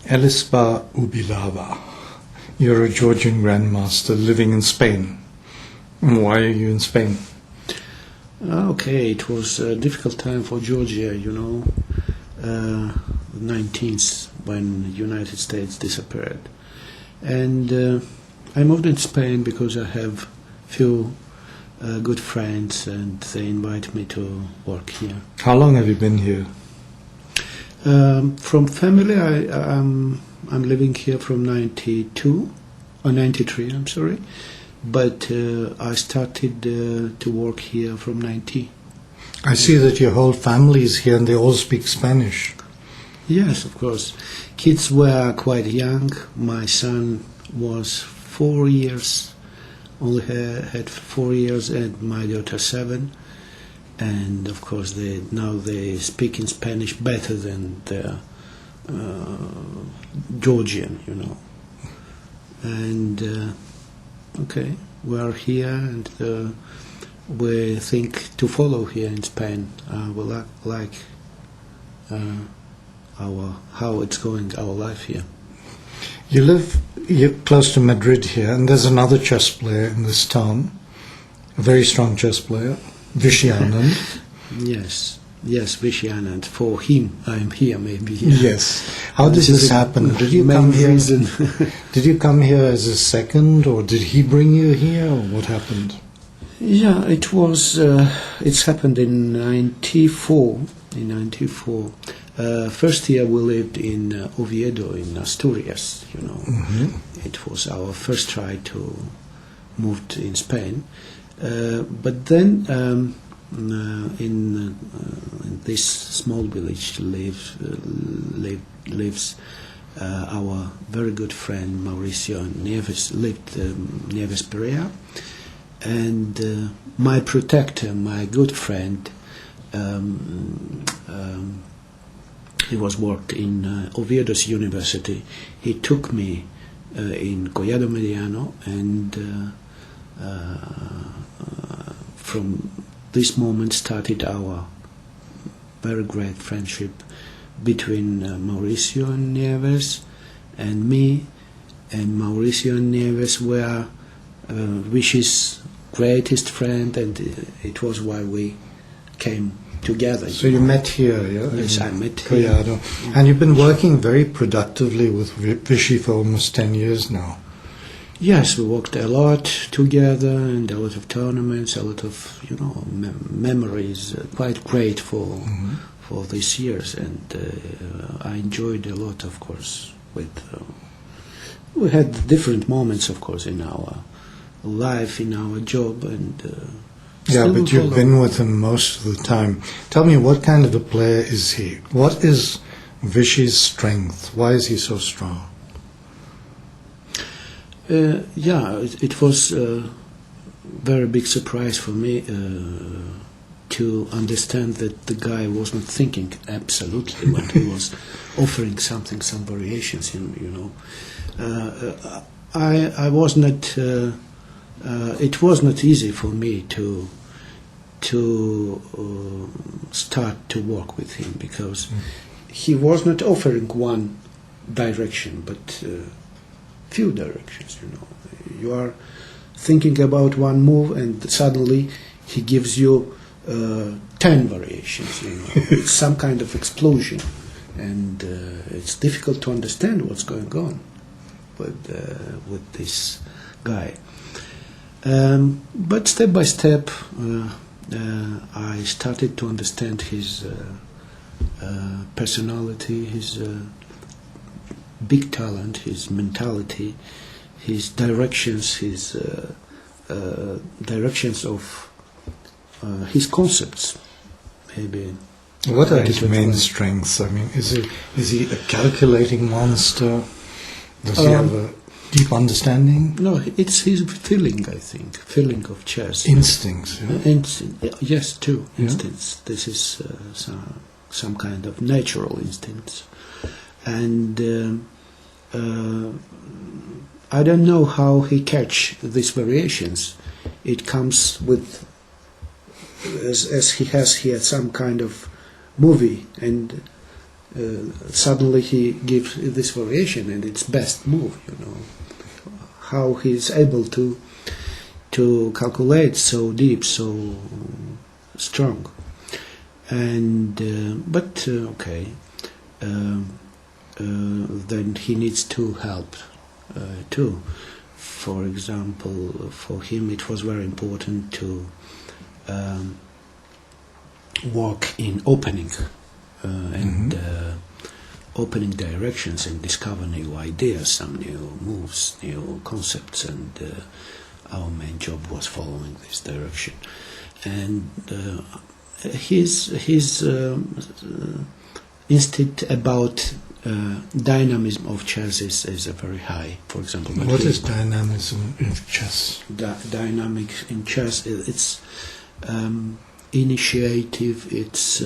Elizbar Ubilava. You're a Georgian grandmaster living in Spain. Why are you in Spain? Okay, it was a difficult time for Georgia, you know, 19th, when the United States disappeared. And I moved in Spain because I have few good friends and they invite me to work here. How long have you been here? From family, I'm living here from 92 or 93, I'm sorry, but I started to work here from 90. I see that your whole family is here and they all speak Spanish. Yes, of course. Kids were quite young. My son was 4 years, only had 4 years, and my daughter 7. And of course, now they speak in Spanish better than the Georgian, you know. And okay, we are here, and we think to follow here in Spain. We like how it's going, our life here. You're close to Madrid here, and there's another chess player in this town, a very strong chess player, Wittmann. Yes, Wittmann. For him, I'm here, maybe. Yeah. Yes. How does this happen? Did you come here? Did you come here as a second, or did he bring you here, or what happened? Yeah, it was. It's happened in '94. In '94, first year we lived in Oviedo in Asturias. You know, It was our first try to move in Spain. But then in this small village lives our very good friend Mauricio Nieves, lived Nieves Perea, and my protector, my good friend, he was worked in Oviedo's University. He took me in Collado Mediano, and from this moment started our very great friendship between Mauricio and Nieves and me. And Mauricio and Nieves were Vichy's greatest friend, and it was why we came together. So you met here, yeah? Yes, I met Collado. here. And you've been working very productively with Vichy for almost 10 years now. Yes, we worked a lot together, and a lot of tournaments, a lot of memories. Quite great for these years, and I enjoyed a lot, of course. We had different moments, of course, in our life, in our job, and yeah, but you've been with him most of the time. Tell me, what kind of a player is he? What is Vichy's strength? Why is he so strong? It was a very big surprise for me to understand that the guy wasn't thinking absolutely, but he was offering some variations, you know. I was not. It was not easy for me to start to work with him, because he was not offering one direction, but few directions, you know. You are thinking about one move, and suddenly he gives you 10 variations, you know. It's some kind of explosion, and it's difficult to understand what's going on with this guy. But step by step, I started to understand his personality, his big talent, his mentality, his directions, directions of his concepts. Maybe. What are his main strengths? I mean, is he a calculating monster? Does he have a deep understanding? No, it's his feeling, I think, feeling of chess. Instincts. Yeah? Yes, too. Yeah. Instincts. This is some kind of natural instincts, and I don't know how he catch these variations. It comes with as he has here some kind of movie, and suddenly he gives this variation and it's best move, you know. How he's able to calculate so deep, so strong. And okay. Then he needs to help too. For example, for him it was very important to work in opening and opening directions and discover new ideas, some new moves, new concepts, and our main job was following this direction. And his instinct about dynamism of chess is very high. For example, what is dynamism in chess? Dynamics in chess, it's initiative. It's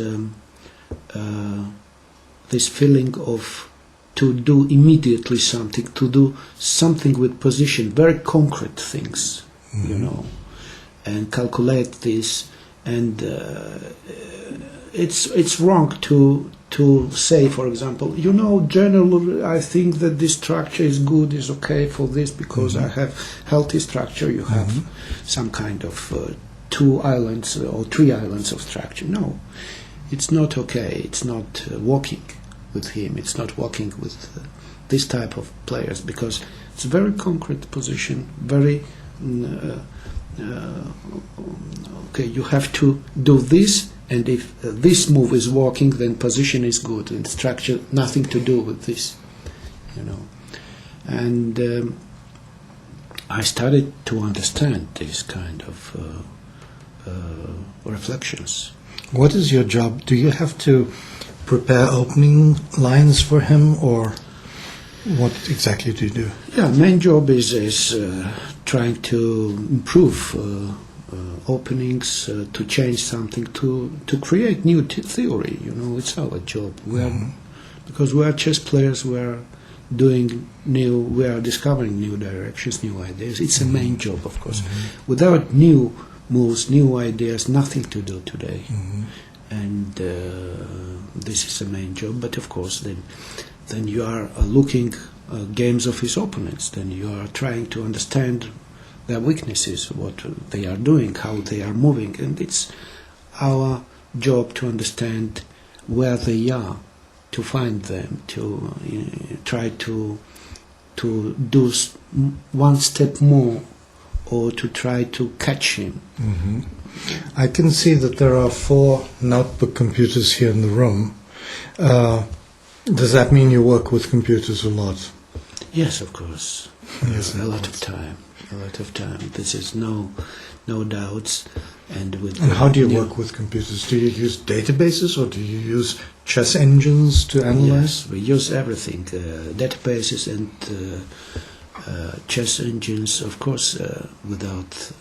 this feeling of to do immediately something, to do something with position, very concrete things, you know, and calculate this. And it's wrong to say, for example, you know, generally I think that this structure is good, is okay for this because I have healthy structure. You have some kind of 2 islands or 3 islands of structure. No, it's not okay. It's not working with him. It's not working with this type of players because it's a very concrete position, very okay, you have to do this, and if this move is working, then position is good, and structure nothing to do with this, you know. And I started to understand this kind of reflections. What is your job? Do you have to prepare opening lines for him, or what exactly do you do? Yeah, main job is trying to improve openings, to change something, to create new theory. You know, it's our job. We are, because we are chess players. We are we are discovering new directions, new ideas. It's a main job, of course. Without new moves, new ideas, nothing to do today. And this is the main job. But of course, then you are looking games of his opponents. Then you are trying to understand their weaknesses, what they are doing, how they are moving, and it's our job to understand where they are, to find them, to try to do one step more, or to try to catch him. I can see that there are 4 notebook computers here in the room. Does that mean you work with computers a lot? Yes, of course. Yes, a lot of time. This is no doubts. And how do you work with computers? Do you use databases, or do you use chess engines to analyze? Yes, we use everything, databases and chess engines. Of course, without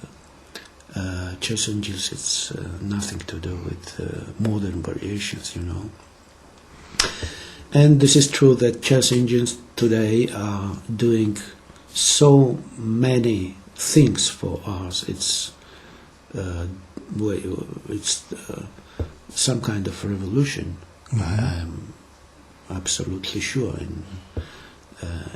chess engines, it's nothing to do with modern variations, you know. And this is true that chess engines today are doing so many things for us. It's some kind of revolution. I am absolutely sure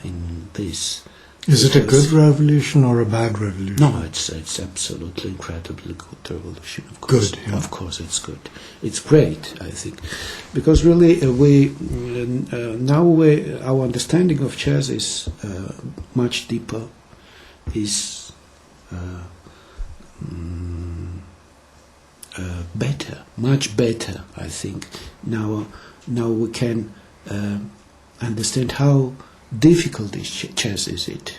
in this. Is it a good revolution or a bad revolution? No, it's absolutely incredibly good revolution. Of course, good. Yeah. Of course, it's good. It's great, I think, because really our understanding of chess is much deeper, is better, much better. I think now we can understand how difficult is chess is it,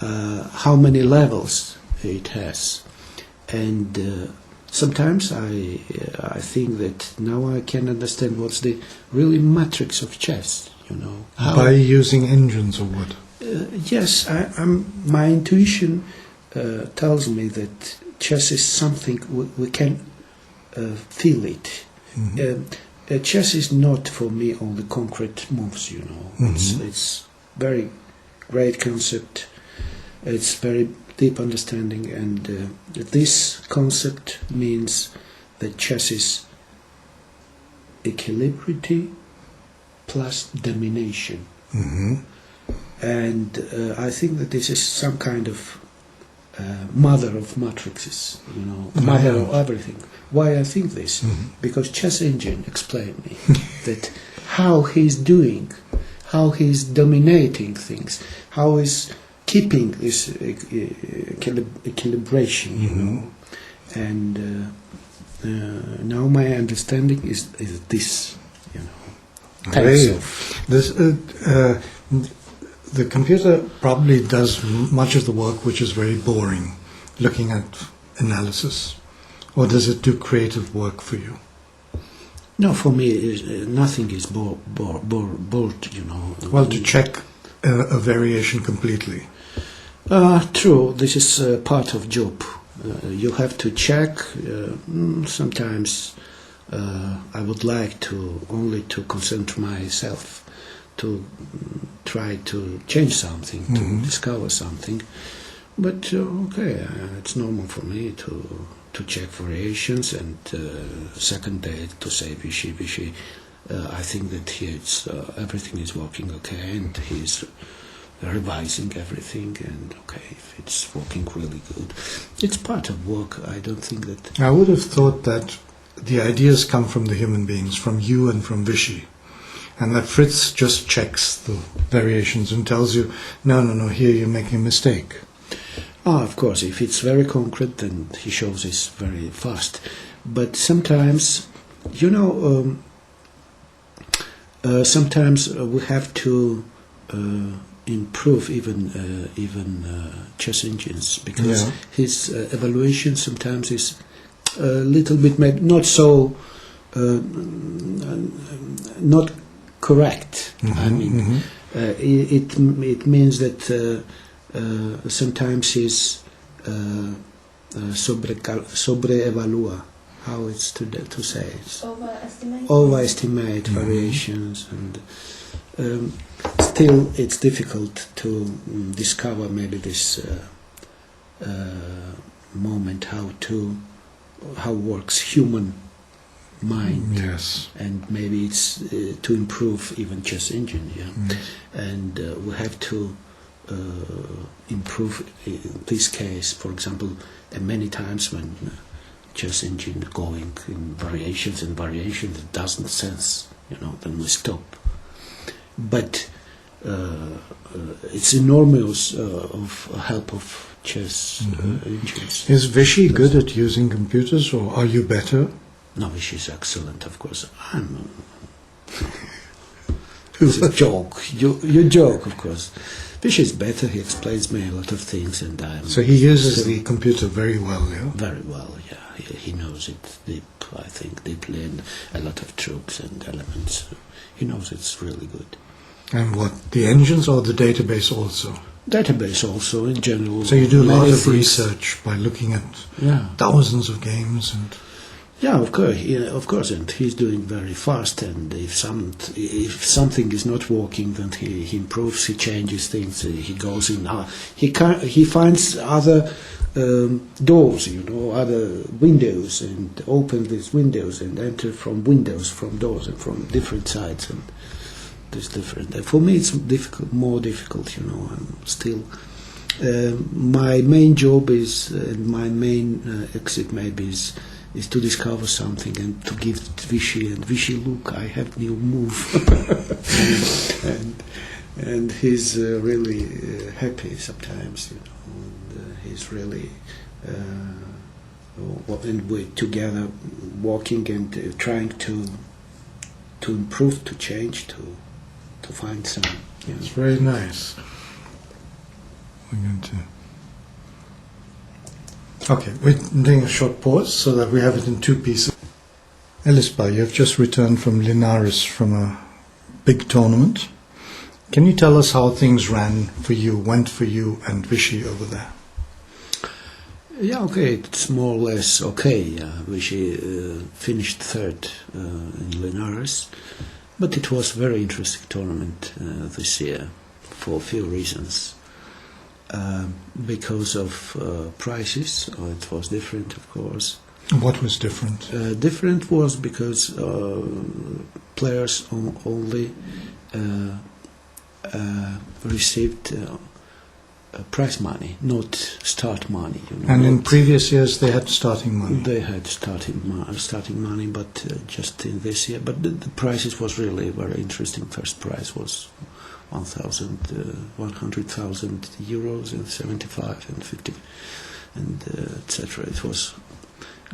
how many levels it has, and sometimes I think that now I can understand what's the really matrix of chess. You know, by using engines or what? Yes, my intuition tells me that chess is something we can feel it. Chess is not for me only concrete moves, you know. It's very great concept. It's very deep understanding, and this concept means that chess is equilibrity, plus domination. Hmm. And I think that this is some kind of mother of matrices, mother of everything. Why I think this? Because Chess Engine explained me that how he's doing, how he's dominating things, how he's keeping this equilibration, and now my understanding is this, types Great. of This, the computer probably does much of the work which is very boring, looking at analysis. Or does it do creative work for you? No, for me, nothing is bored. Well, to check a variation completely. True, this is part of job. You have to check. Sometimes I would like to only to concentrate myself to try to change something, to discover something. But okay, it's normal for me to check variations, and second day to say Vichy. I think that here everything is working okay, and he's revising everything, and okay, if it's working really good, it's part of work. I don't think that. I would have thought that the ideas come from the human beings, from you and from Vichy, and that Fritz just checks the variations and tells you, no, here you're making a mistake. Of course, if it's very concrete, then he shows this very fast. But sometimes, sometimes we have to improve even chess engines, because his evaluation sometimes is a little bit not so not correct. I mean, it means that sometimes he's sobreevalua. How it's to say it? Overestimate variations, and still it's difficult to discover maybe this moment how works human mind. Yes. And maybe it's to improve even chess engine, and we have to improve in this case, for example, many times when chess engine going in variations and variations, it doesn't sense, then we stop. But it's enormous of help of chess engines. Is Vichy good at using computers, or are you better? No, Vichy is excellent, of course. It's a joke. You joke, of course. Vichy is better. He explains me a lot of things, and so he uses the computer very well, yeah? Very well, yeah. He knows it deeply, and a lot of tricks and elements. He knows it's really good. And what, the engines or the database also? Database also, in general. So you do a lot of research by looking at thousands of games and... Yeah, of course, and he's doing very fast. And if something is not working, then he improves, he changes things. He goes in. He finds other doors, other windows, and open these windows and enter from windows, from doors, and from different sides. And it's different. And for me, it's more difficult. I'm still. My main job is, my main exit maybe is to discover something and to give Vichy, and Vichy, look, I have new move. and he's really happy sometimes, and he's really and we're together walking and trying to improve, to change, to find some. It's very nice. We're going to... Okay, we're doing a short pause so that we have it in two pieces. Elizbar, you have just returned from Linares from a big tournament. Can you tell us how things went for you and Vichy over there? Yeah, okay, it's more or less okay. Vichy finished third in Linares, but it was a very interesting tournament this year for a few reasons. Because of prices, it was different, of course. What was different? Different was because players only received prize money, not start money. You know. And in previous years they had starting money. They had starting money, but just in this year. But the prizes was really very interesting. First prize was 100,000 euros and 75 and 50 and etc. It was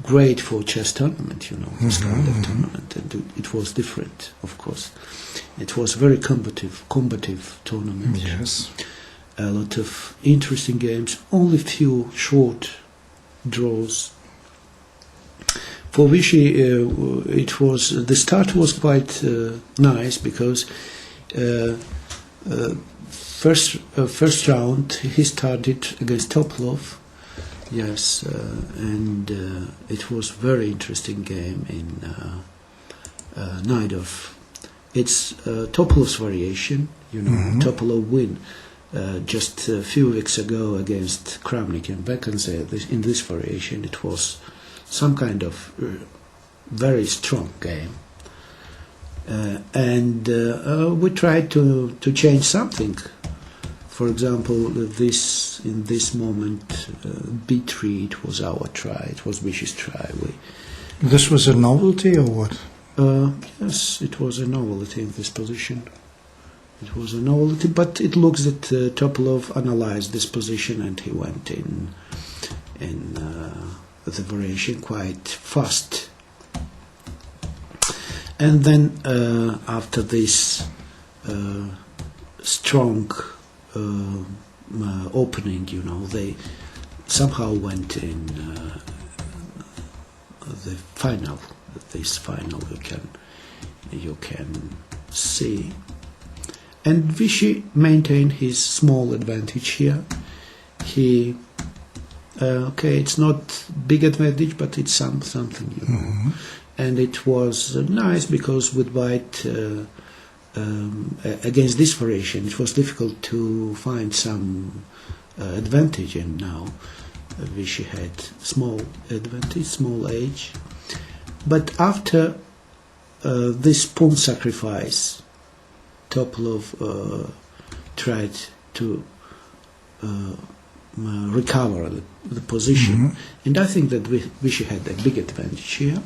great for chess tournament, you know, this kind of tournament, and it was different, of course. It was very combative tournament. Yes. A lot of interesting games, only few short draws. For Vichy, the start was quite nice because first round he started against Topalov. Yes, and it was very interesting game in Naidov. It's Topalov's variation, you know. Topalov win just a few weeks ago against Kravnik and Bekanze. In this variation, it was some kind of very strong game, and we tried to change something. For example, in this moment, B3, it was our try. It was Vichy's try. This was a novelty or what? Yes, it was a novelty in this position. It was a novelty, but it looks that Topalov analyzed this position and he went in the variation quite fast. And then after this strong opening, you know, they somehow went in the final. This final you can see, and Vichy maintained his small advantage here. He it's not big advantage, but it's something, you know. And it was nice because with white against this variation, it was difficult to find some advantage, and now Vichy had small advantage, small age. But after this pawn sacrifice, Topalov tried to recover the position, and I think that Vichy had a big advantage here.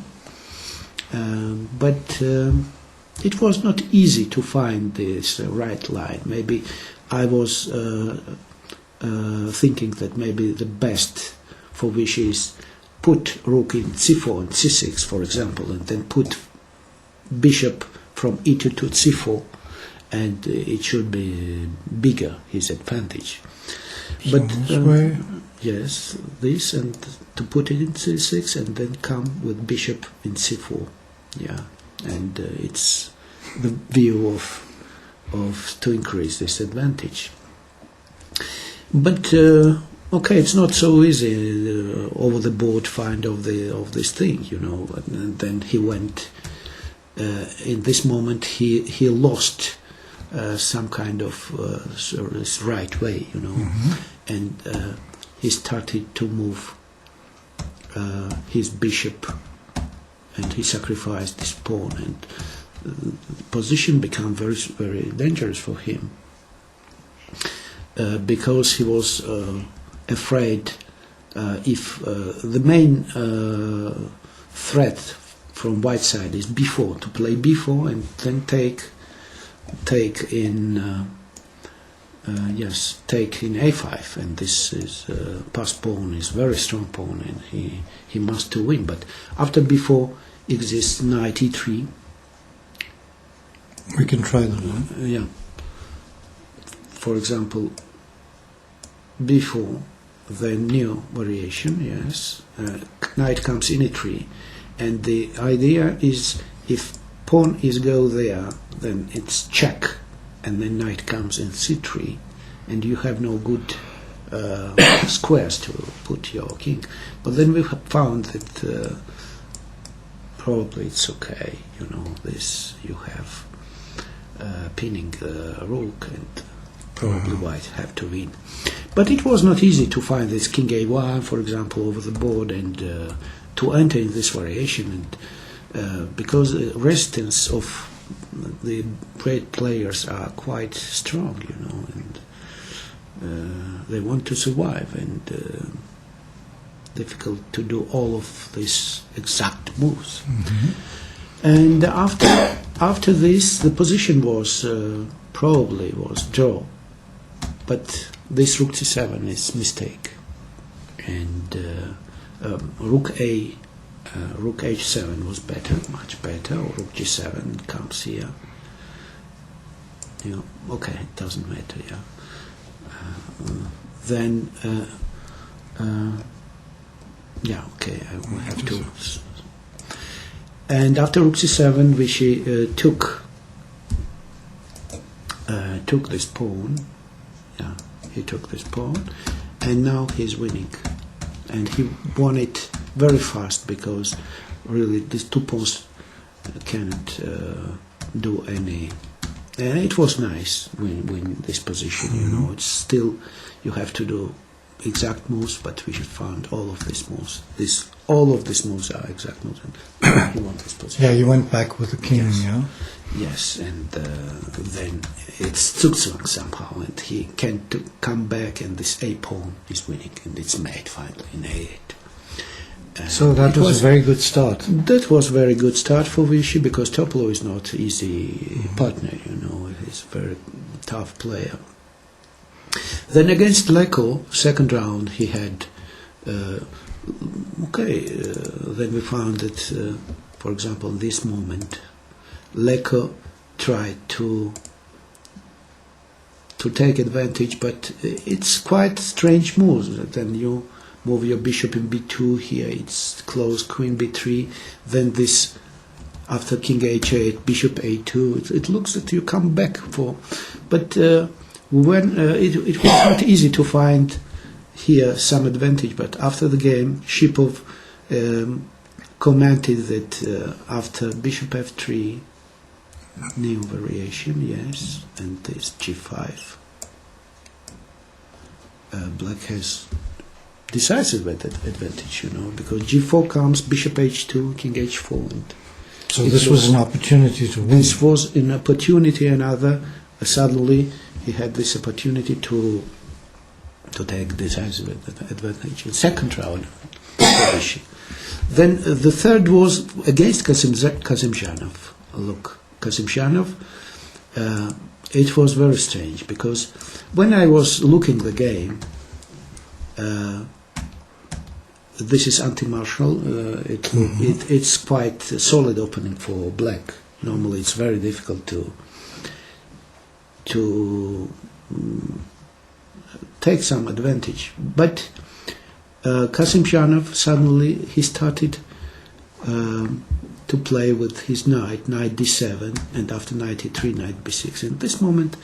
But it was not easy to find this right line. Maybe I was thinking that maybe the best for Vichy is put rook in c4 and c6, for example, and then put bishop from e2 to c4, and it should be bigger, his advantage. So But this way? yes, this, and to put it in c6 and then come with bishop in c4. Yeah, and it's the view of to increase this advantage. But okay, it's not so easy over the board find of this thing, you know. And then he went in this moment. He lost some kind of this right way, you know, and he started to move his bishop, and he sacrificed this pawn, and the position became very, very dangerous for him because he was afraid if the main threat from white side is b4, to play b4 and then take in a5, and this is passed pawn is very strong pawn, and he must to win. But after b4 exists knight e3. We can try that one. Yeah. For example, b4, the new variation, yes. Knight comes in e3, and the idea is if pawn is go there, then it's check, and then knight comes in c3, and you have no good squares to put your king. But then we have found that probably it's okay, you know, this you have pinning the rook, and probably white have to win. But it was not easy to find this king a1, for example, over the board, and to to enter in this variation, and because the resistance of the great players are quite strong, and they want to survive, and difficult to do all of these exact moves. And after this, the position was probably was draw, but this rook c7 is mistake, and rook h7 was better, much better, or rook g7 comes here. Okay, it doesn't matter. Then okay, I will have to. And after rook c7, Vichy took this pawn. Yeah, he took this pawn, and now he's winning, and he won it very fast, because really these two pawns cannot do any. And it was nice win this position. It's still, you have to do exact moves, but we should find all of these moves. All of these moves are exact moves, and he won this position. Yeah, you went back with the king, Yes. yeah? Yes, and then it's zugzwang somehow, and he can't come back, and this a pawn is winning, and it's made finally in a8. So that was a very good start. That was very good start for Vichy, because Topolo is not easy partner, he's a very tough player. Then against Leko, second round, he had, then we found that, for example, in this moment, Leko tried to take advantage, but it's quite strange moves. Then you move your bishop in b2, here it's close, queen b3, then this, after king h8, bishop a2, it looks that you come back for, but when it was not easy to find here some advantage, but after the game, Shipov commented that after bishop f3, new variation, yes, and this g5, black has decisive advantage, because g4 comes, bishop h2, king h4, and so this was an opportunity to win. This was an opportunity, suddenly he had this opportunity to take decisive advantage in second round. Then the third was against Kazimzhanov. Look, Kazimzhanov, it was very strange, because when I was looking the game, this is anti-martial, it's quite a solid opening for black. Normally it's very difficult to take some advantage, but Kazimzhanov suddenly he started to play with his knight d7, and after knight e3, knight b6. In this moment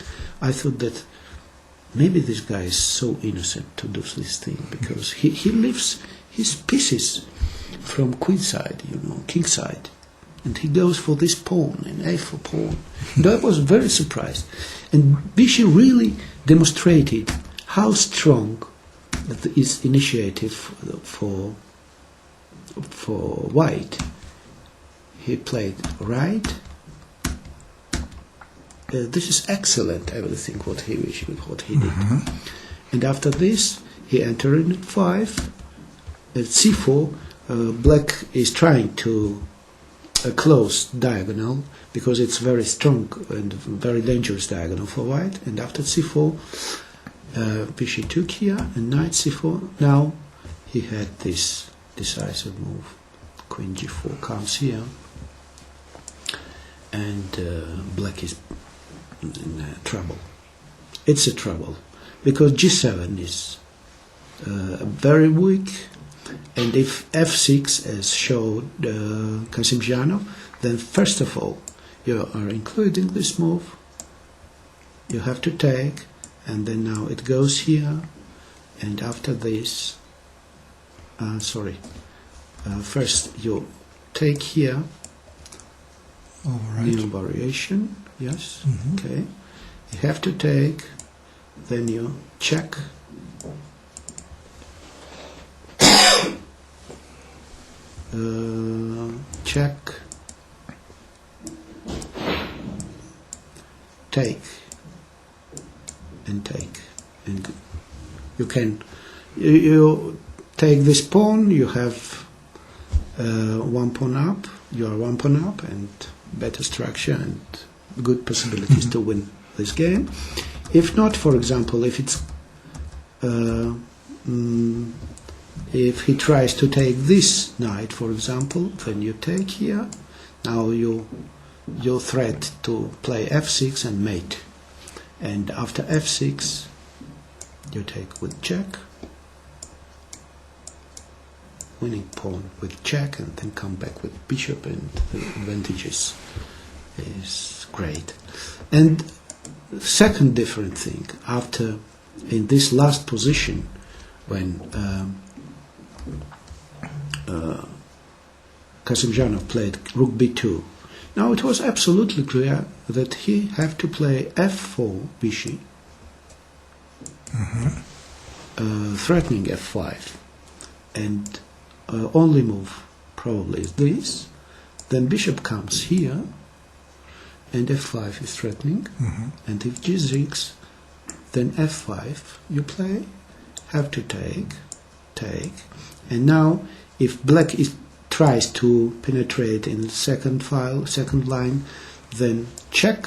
I thought that maybe this guy is so innocent to do this thing, because he leaves his pieces from queen side, king side, and he goes for this pawn, and a4 pawn. And I was very surprised, and Vichy really demonstrated how strong is initiative for white. He played right. This is excellent, everything what he did. And after this, he entered in 5. At c4, black is trying to close diagonal, because it's very strong and very dangerous diagonal for white. And after c4, Vichy took here, and knight c4. Now he had this decisive move. Queen g4 comes here, and black is in trouble. It's a trouble, because g7 is very weak, and if f6, as showed Kazimzhanov, then first of all you are including this move, you have to take, and then now it goes here, and after this, first you take here, All right. new variation, yes, okay, you have to take, then you check, check, take, and take, and you can you take this pawn. You have one pawn up. You are one pawn up, and better structure and good possibilities to win this game. If not, for example, if it's if he tries to take this knight, for example, then you take here. Now you threat to play f6 and mate, and after f6 you take with check, winning pawn with check, and then come back with bishop, and the advantage is great. And second different thing, after in this last position when Kasimdzhanov played rook b2, now it was absolutely clear that he had to play f4 Vichy, threatening f5, and only move probably is this. Then bishop comes here, and f5 is threatening, and if g6, then f5 you play, have to take, and now if black tries to penetrate in second line, then check,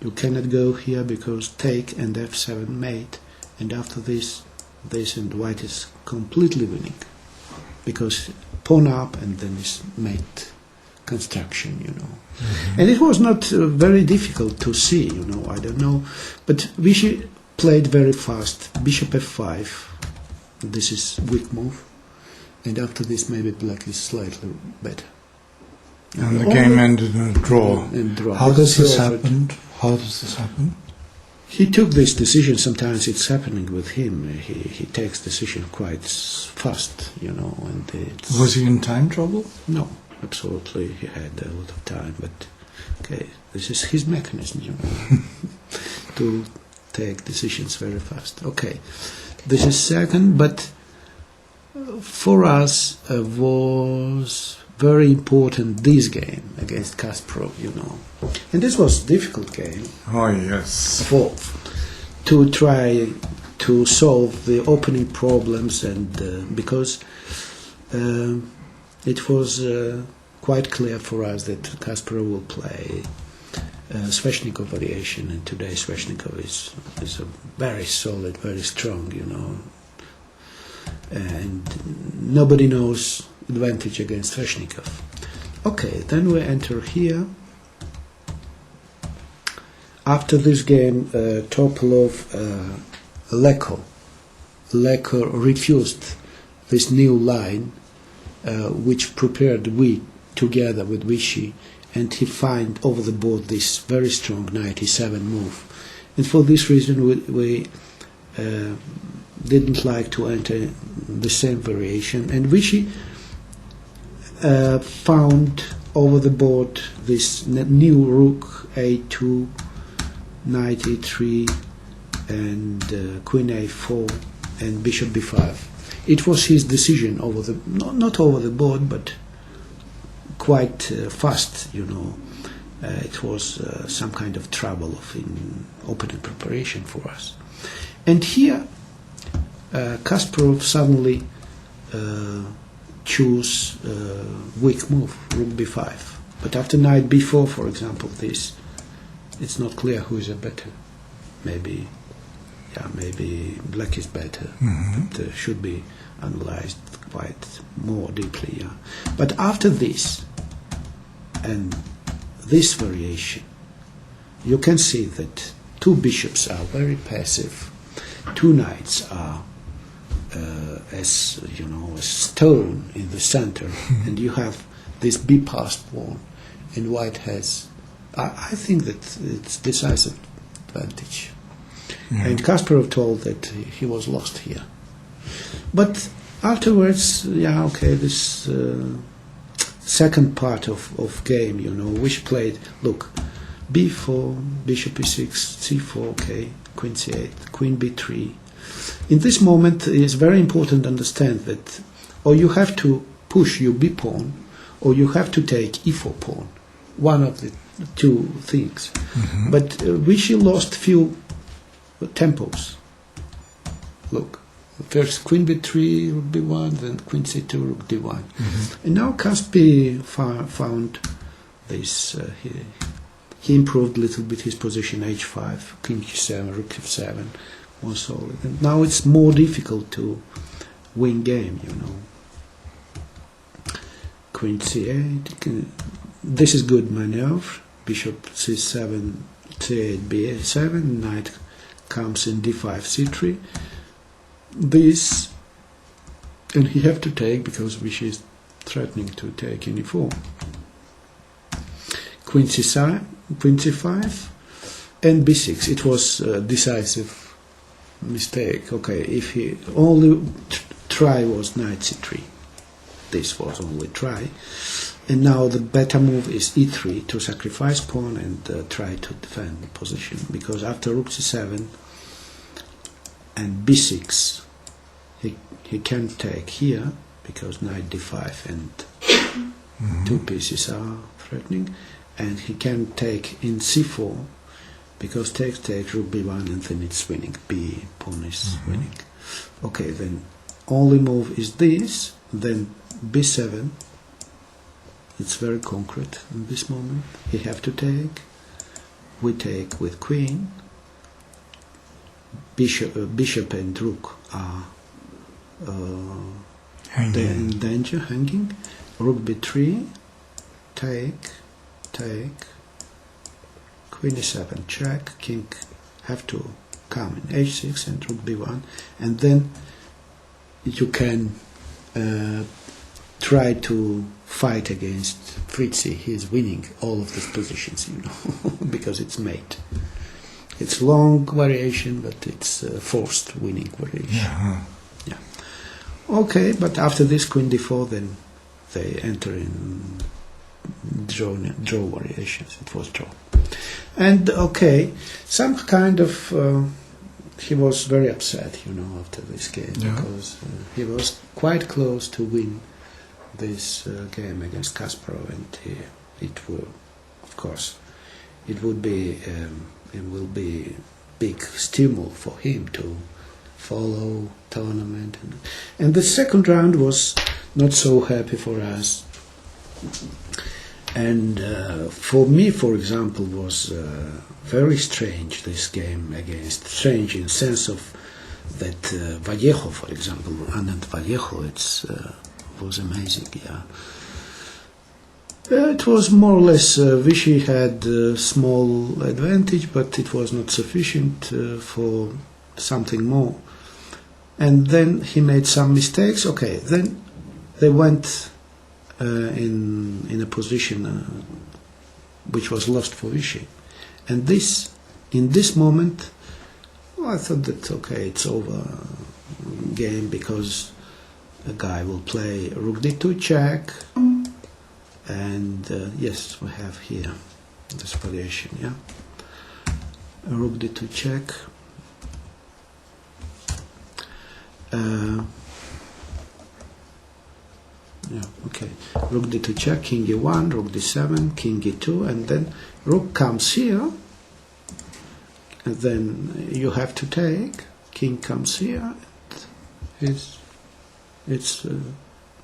you cannot go here because take and f7 mate, and after this and white is completely winning, because pawn up and then is mate construction, you know. And it was not very difficult to see, you know, I don't know, but Vichy played very fast, bishop f5, this is weak move, and after this maybe black is slightly better. And the game ended in a draw. How does this happen? He took this decision. Sometimes it's happening with him. He takes decision quite fast, you know. And was he in time trouble? No, absolutely. He had a lot of time, but okay, this is his mechanism, you know, to take decisions very fast. Okay, this is second, but for us was very important this game against Kasparov, you know. And this was a difficult game. Oh, yes. To try to solve the opening problems, and because it was quite clear for us that Kasparov will play Sveshnikov variation, and today Sveshnikov is a very solid, very strong, you know. And nobody knows advantage against Sveshnikov. Okay, then we enter here. After this game, Topolov, Leko refused this new line, which prepared we together with Vichy, and he find over the board this very strong knight e7 move. And for this reason, we didn't like to enter the same variation, and Vichy found over the board this new rook a2, knight e3, and queen a4, and bishop b5. It was his decision over the not over the board, but quite fast, you know. It was some kind of trouble in opening preparation for us. And here Kasparov suddenly choose weak move, rook b5. But after knight b4, for example, it's not clear who is a better. Maybe black is better. But should be analyzed quite more deeply. Yeah. But after this and this variation, you can see that two bishops are very passive. Two knights are as you know, a stone in the center, and you have this b-passed pawn, and white has, I think that it's decisive advantage. And Kasparov told that he was lost here. But afterwards, yeah, okay, this second part of game, you know, which played, look, b4, bishop e6, c4, okay, queen c8, queen b3. In this moment, it is very important to understand that, or you have to push your b pawn, or you have to take e4 pawn. One of the two things. But Vichy lost few tempos. Look, first queen b3, rook b1, then queen c2, rook d1. And now Kaspi found this. He improved a little bit his position, h5, king g7, rook f7, more solid. And now it's more difficult to win game, you know. Queen c8. This is good maneuver. Bishop c7, c8, b7. Knight comes in d5, c3. This, and he have to take because Vichy is threatening to take in e4. Queen c5 and b6. It was a decisive mistake. Okay, if he only try was knight c3. This was only try. And now the better move is e3 to sacrifice pawn and try to defend the position, because after rook c7 and b6 he can take here because knight d5 and two pieces are threatening, and he can take in c4 because takes rook b1 and then it's winning, b pawn is winning. Okay, then only move is this, then b7. It's very concrete in this moment. He have to take. We take with queen. Bishop and rook are in danger, hanging. Rook b3, take. Queen e7, check. King have to come in h6 and rook b1, and then you can try to fight against Fritzi. He is winning all of these positions, you know, because it's mate. It's long variation, but it's forced winning variation. Yeah. Okay, but after this queen d4, then they enter in draw variations. It was draw. And okay, some kind of he was very upset, you know, after this game, because he was quite close to win this game against Kasparov, and it will, of course, it will be big stimul for him to follow tournament, and the second round was not so happy for us, and for me, for example, was very strange, this game against, strange in the sense of that Vallejo, for example, Anand Vallejo, was amazing, yeah. It was more or less, Vichy had small advantage, but it was not sufficient for something more. And then he made some mistakes. Okay, then they went in a position which was lost for Vichy. And in this moment, I thought that, okay, it's over game, because a guy will play rook d2 check, and yes, we have here this variation, yeah. Rook d2 check. Yeah, okay. Rook d2 check, king e1, rook d7, king e2, and then rook comes here, and then you have to take. King comes here. It's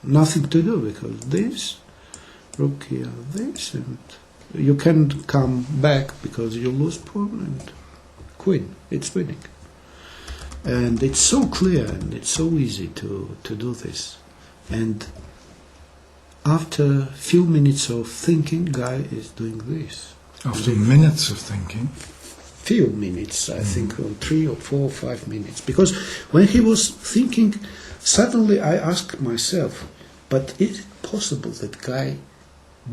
nothing to do, because this rook here, this, and you can come back because you lose pawn and queen. It's winning, and it's so clear and it's so easy to do this. And after a few minutes of thinking, guy is doing this. After minutes of thinking? Few minutes, I think 3 or 4 or 5 minutes. Because when he was thinking, suddenly I asked myself, but is it possible that guy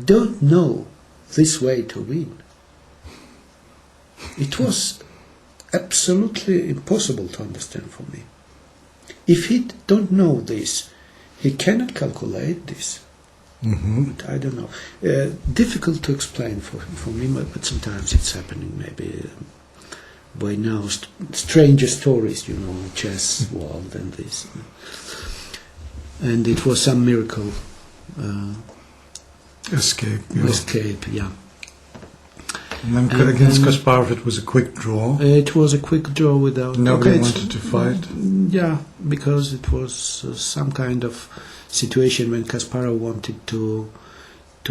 don't know this way to win? It was absolutely impossible to understand for me. If he don't know this, he cannot calculate this. But I don't know. Difficult to explain for me, but sometimes it's happening. Maybe we know stranger stories, you know, chess world and this. And it was some miracle Escape. Yeah. escape. Yeah. And then And against then- Kasparov, it was a quick draw. It was a quick draw without. Nobody it's- wanted to fight. Yeah, because it was some kind of situation when Kasparov wanted to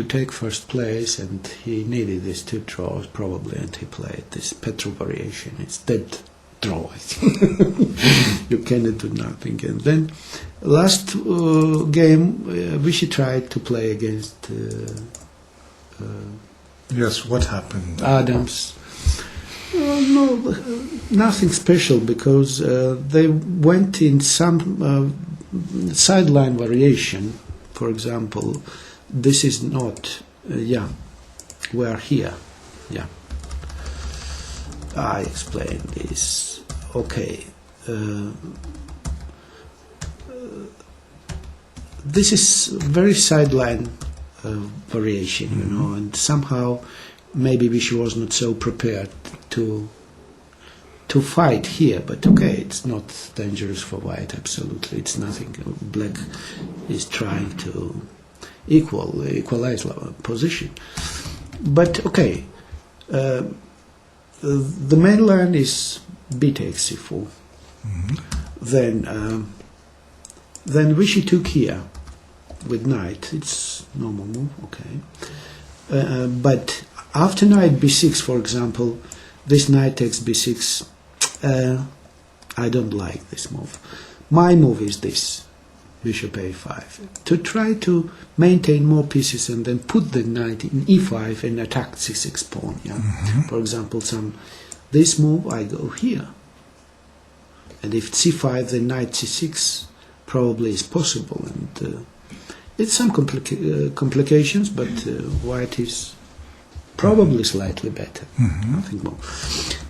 take first place, and he needed these two draws probably, and he played this Petro variation. It's dead draw. I think. You cannot do nothing. And then last game, Vichy tried to play against Yes, what happened? Adams. No, nothing special, because they went in some sideline variation. For example, this is not, we are here. Yeah. I explained this. Okay. This is very sideline variation, you know, and somehow maybe Vichy was not so prepared to fight here, but okay, it's not dangerous for white, absolutely, it's nothing. Black is trying to equalize position. But okay, the main line is b takes c4. Then Vichy took here with knight. It's normal move, okay. But after knight b6, for example, this knight takes b6. I don't like this move. My move is this, bishop a5, to try to maintain more pieces and then put the knight in e5 and attack c6 pawn. Yeah. For example, this move I go here, and if c5, then knight c6 probably is possible, and it's some complications, but white is probably slightly better, nothing more.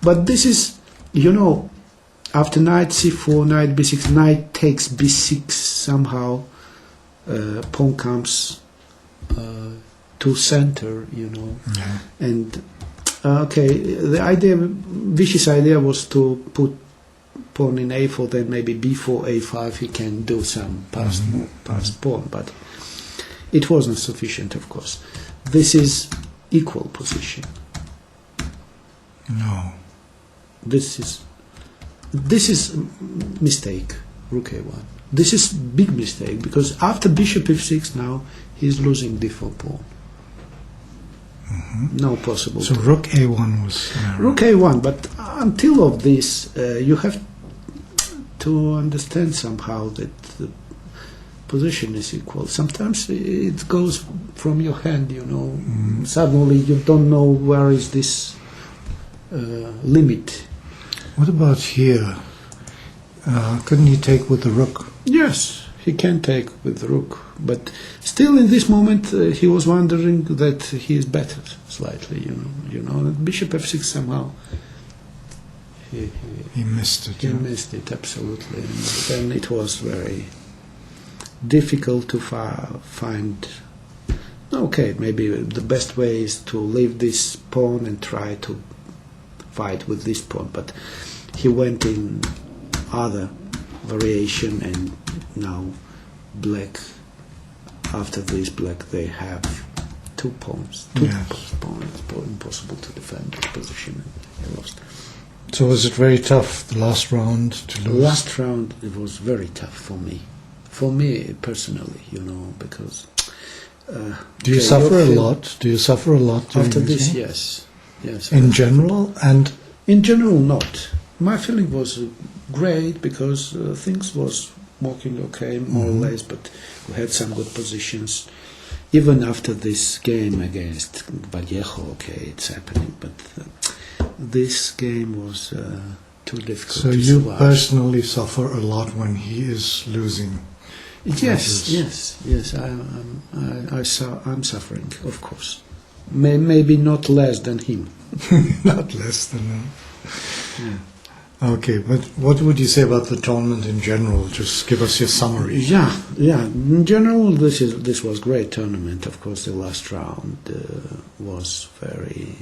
But this is, you know, after knight c4, knight b6, knight takes b6, somehow pawn comes to center, you know. And okay, the idea, Vichy's idea was to put pawn in a4, then maybe b4, a5, he can do some passed pawn, but it wasn't sufficient, of course. This is equal position. No. This is mistake, rook a1. This is big mistake, because after bishop f6 now he's losing d4 pawn. No possible. So rook a1 was... rook a1, but until of this you have to understand somehow that the position is equal. Sometimes it goes from your hand, you know. Suddenly you don't know where is this limit. What about here? Couldn't he take with the rook? Yes, he can take with the rook, but still in this moment he was wondering that he is better slightly, you know, bishop f6 somehow. He missed it. He missed it, absolutely. And then it was very difficult to find. Okay, maybe the best way is to leave this pawn and try to fight with this pawn, but he went in other variation, and now black, after this black, they have two pawns. Pawns. It's impossible to defend this position, and he lost. So was it very tough, the last round, to lose? Last round, it was very tough for me. For me personally, you know, because... Do you suffer a lot? Do you suffer a lot during After this, one? yes. Yes. In general, and... In general, not. My feeling was great, because things was working okay, more or less, but we had some good positions. Even after this game against Vallejo, okay, it's happening, but this game was too difficult So to you survive. personally suffer a lot when he is losing? Yes, yes. I'm suffering, of course. Maybe not less than him. Not less than that. Okay, but what would you say about the tournament in general? Just give us your summary. Yeah. In general, this was great tournament. Of course, the last round was very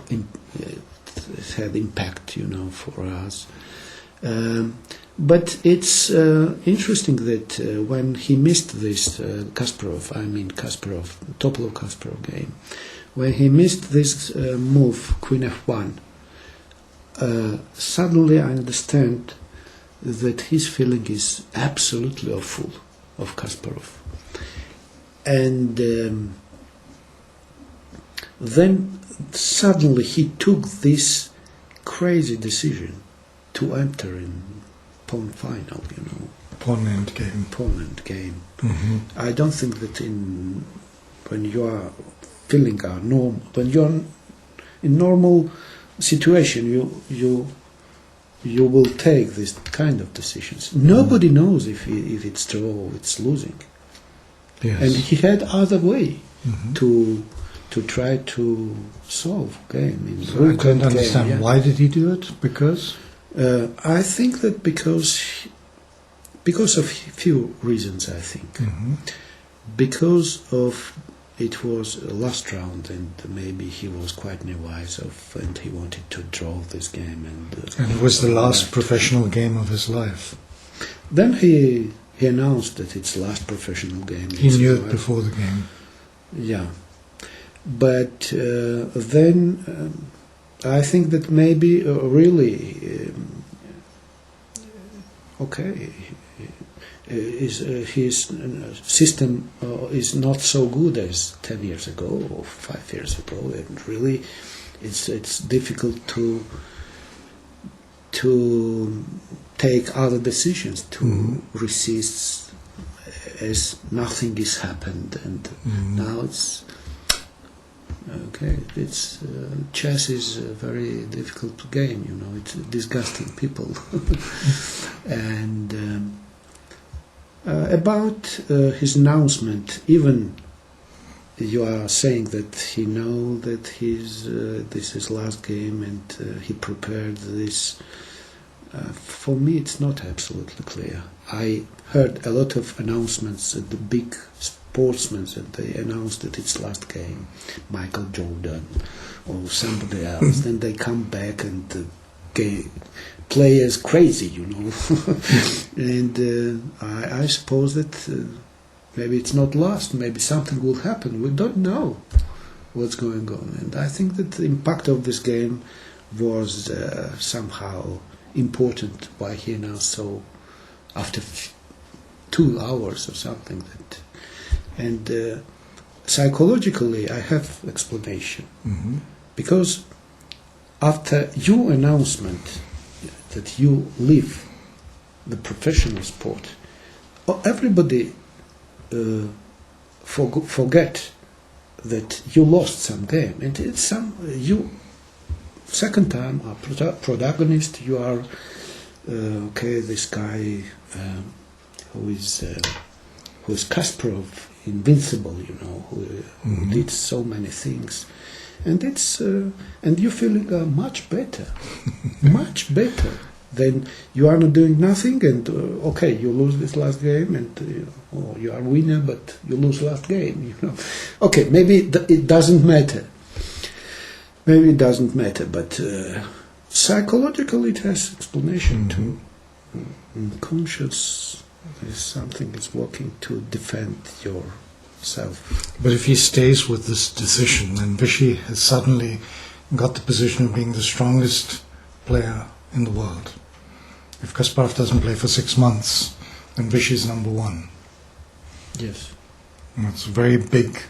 it had impact, you know, for us. But it's interesting that when he missed this Topalov-Kasparov game, when he missed this move, Queen F1, suddenly I understand that his feeling is absolutely awful of Kasparov. And then suddenly he took this crazy decision to enter in pawn final, Pawn end game. Pawn end game. Mm-hmm. I don't think that when you are feeling normal, when you're in normal situation, you will take this kind of decisions. Nobody knows if it's draw or it's losing. Yes. And he had other way Mm-hmm. to try to solve game. So I don't understand. Game, yeah. Why did he do it? Because? I think that because of few reasons. I think Mm-hmm. because of it was a last round, and maybe he was quite nervous and he wanted to draw this game. And it was the last professional game of his life. Then he announced that it's last professional game. He knew it before the game. Yeah, but then I think that maybe really his system is not so good as 10 years ago or 5 years ago, and really it's difficult to take other decisions, to resist as nothing has happened, and now it's okay. It's chess is a very difficult game. It's disgusting people. And about his announcement, even you are saying that he know that this is last game and he prepared this. For me, it's not absolutely clear. I heard a lot of announcements at the big sportsmen that they announced that it's last game, Michael Jordan or somebody else. Then they come back and play as crazy, And I suppose that maybe it's not lost. Maybe something will happen. We don't know what's going on. And I think that the impact of this game was somehow important. Why he announced so after 2 hours or something. And psychologically, I have explanation. Mm-hmm. Because after your announcement that you leave the professional sport, everybody forget that you lost some game, and it's second time a protagonist. You are this guy who is Kasparov, invincible, who did so many things, and it's and you're feeling much better, much better than you are not doing nothing, and you lose this last game, and you are winner, but you lose last game. Okay, maybe it doesn't matter. Maybe it doesn't matter, but psychologically it has explanation too. Conscious is something that's working to defend yourself. But if he stays with this decision, then Vichy has suddenly got the position of being the strongest player in the world. If Kasparov doesn't play for 6 months, then Vichy is number one. Yes. And it's a very big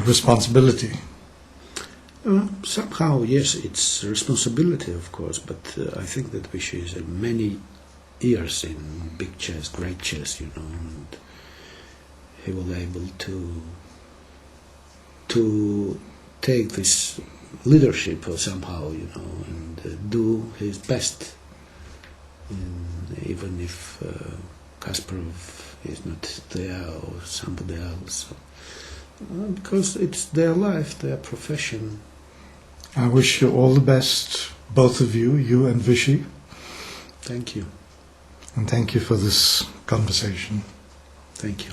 responsibility. Somehow, yes, it's a responsibility, of course, but I think that Vichy is many years in big chess, great chess, and he will able to take this leadership somehow, and do his best, even if Kasparov is not there or somebody else, because it's their life, their profession. I wish you all the best, both of you, you and Vichy. Thank you. And thank you for this conversation. Thank you.